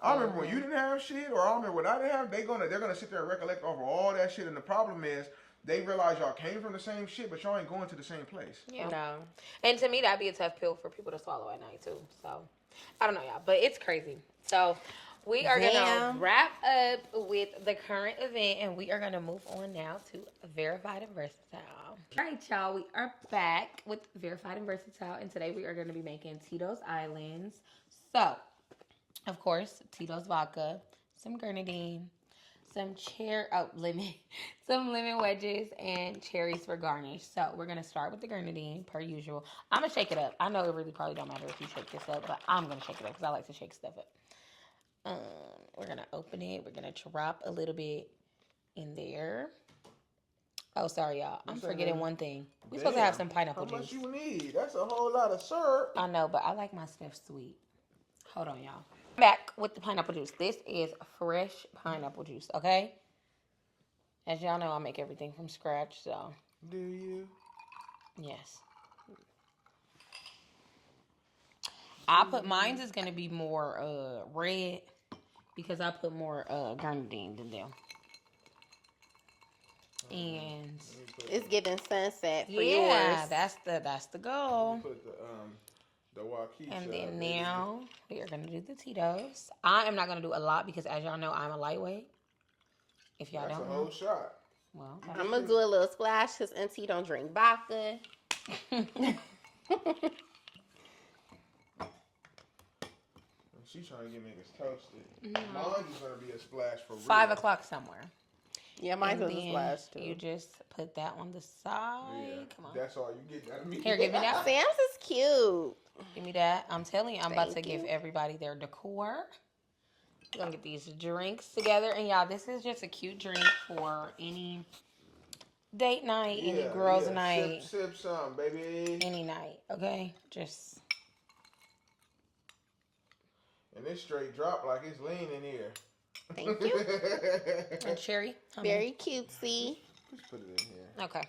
I remember when you didn't have shit, or I remember when I didn't have. They're gonna sit there and recollect over all that shit. And the problem is, they realize y'all came from the same shit, but y'all ain't going to the same place. Yeah. No. And to me, that'd be a tough pill for people to swallow at night too. So I don't know, y'all, but it's crazy. So we are gonna Damn. wrap up with the current event, and we are gonna move on now to Verified and Versatile. All right, y'all, we are back with Verified and Versatile, and today we are gonna be making Tito's Islands. So, of course, Tito's vodka, some grenadine, some lemon, some lemon wedges, and cherries for garnish. So we're gonna start with the grenadine, per usual. I'm gonna shake it up. I know it really probably don't matter if you shake this up, but I'm gonna shake it up because I like to shake stuff up. We're gonna open it. We're gonna drop a little bit in there. Oh, sorry, y'all. I'm forgetting one thing. We're supposed to have some pineapple How much juice. you need? That's a whole lot of syrup. I know, but I like my stuff sweet. Hold on, y'all. Back with the pineapple juice. This is fresh pineapple juice, okay? As y'all know, I make everything from scratch, so Do you? yes. I put mine's is gonna be more red because I put more grenadine than them. And It's giving sunset for yeah, yours. that's the goal. Put the Waukesha. And then now we are gonna do the Tito's. I am not gonna do a lot because, as y'all know, I'm a lightweight. If y'all That's a don't whole know, shot. well, I'm gonna do a little splash because Auntie don't drink vodka. She's trying to get niggas toasted. Mine's is gonna be a splash for real. 5 o'clock somewhere. Yeah, mine And was a then splash too. you just put that on the side. Yeah, Come on, that's all you get out of me. here, give me that. Sam's is cute. Give me that. I'm telling you, I'm about to Thank give you. everybody their decor. We're gonna get these drinks together, and y'all, this is just a cute drink for any date night, any girls' night, Sip some, baby. any night. Okay, just. And this straight drop like it's lean in here. Thank you. And cherry. honey. Very cutesy. Just put it in here. Okay.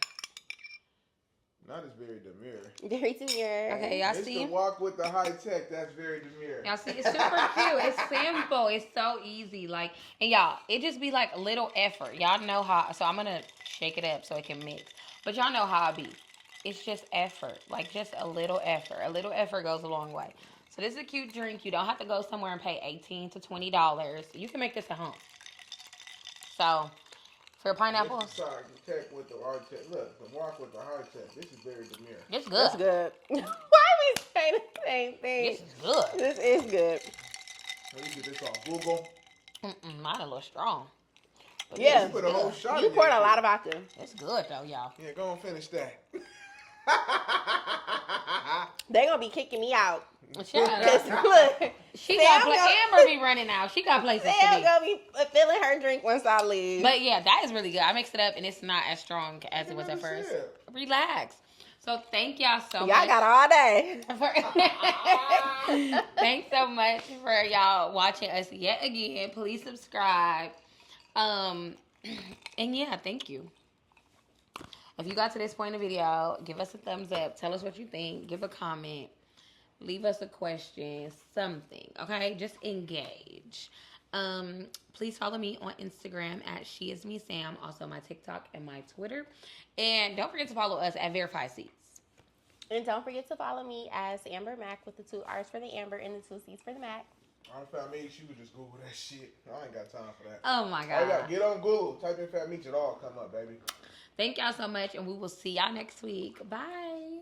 Not as very demure. Very demure. Okay, y'all It's see? the walk with the high tech. That's very demure. Y'all see? It's super cute. It's simple. It's so easy. Like, and y'all, it just be like a little effort. Y'all know how. So I'm gonna shake it up so it can mix. But y'all know how I be. It's just effort. Like just a little effort. A little effort goes a long way. So this is a cute drink. You don't have to go somewhere and pay $18 to $20. You can make this at home. So for pineapple, This is sorry, the tech with the hard tech. Look, the walk with the hard tech. This is very demure. it's good. That's good. Why we say the same thing? This is good. This is good. Let me get this off Google. Mine a little strong. But Yeah. You put a whole shot You in poured there, a lot too. of vodka. it's good though, y'all. Yeah, go and finish that. They gonna be kicking me out. Shut Cause up. look, She Sam got gonna- Amber be running out. She got places to Sam be. gonna be filling her drink once I leave. But yeah, that is really good. I mixed it up and it's not as strong as it was at Another first. sip. Relax. So thank y'all so y'all much. got all day. Thanks so much for y'all watching us yet again. Please subscribe. And yeah, thank you. If you got to this point in the video, give us a thumbs up. Tell us what you think. Give a comment. Leave us a question. Something. Okay? Just engage. Please follow me on Instagram at SheIsMeSam. Also my TikTok and my Twitter. And don't forget to follow us at Verified Seats. And don't forget to follow me as Amber Mac with the 2 R's for the Amber and the 2 C's for the Mac. I'm Fat Meats. You would just Google that shit. I ain't got time for that. Oh my All you got, God. get on Google. Type in Fat Meats. It all come up, baby. Thank y'all so much. And we will see y'all next week. Bye.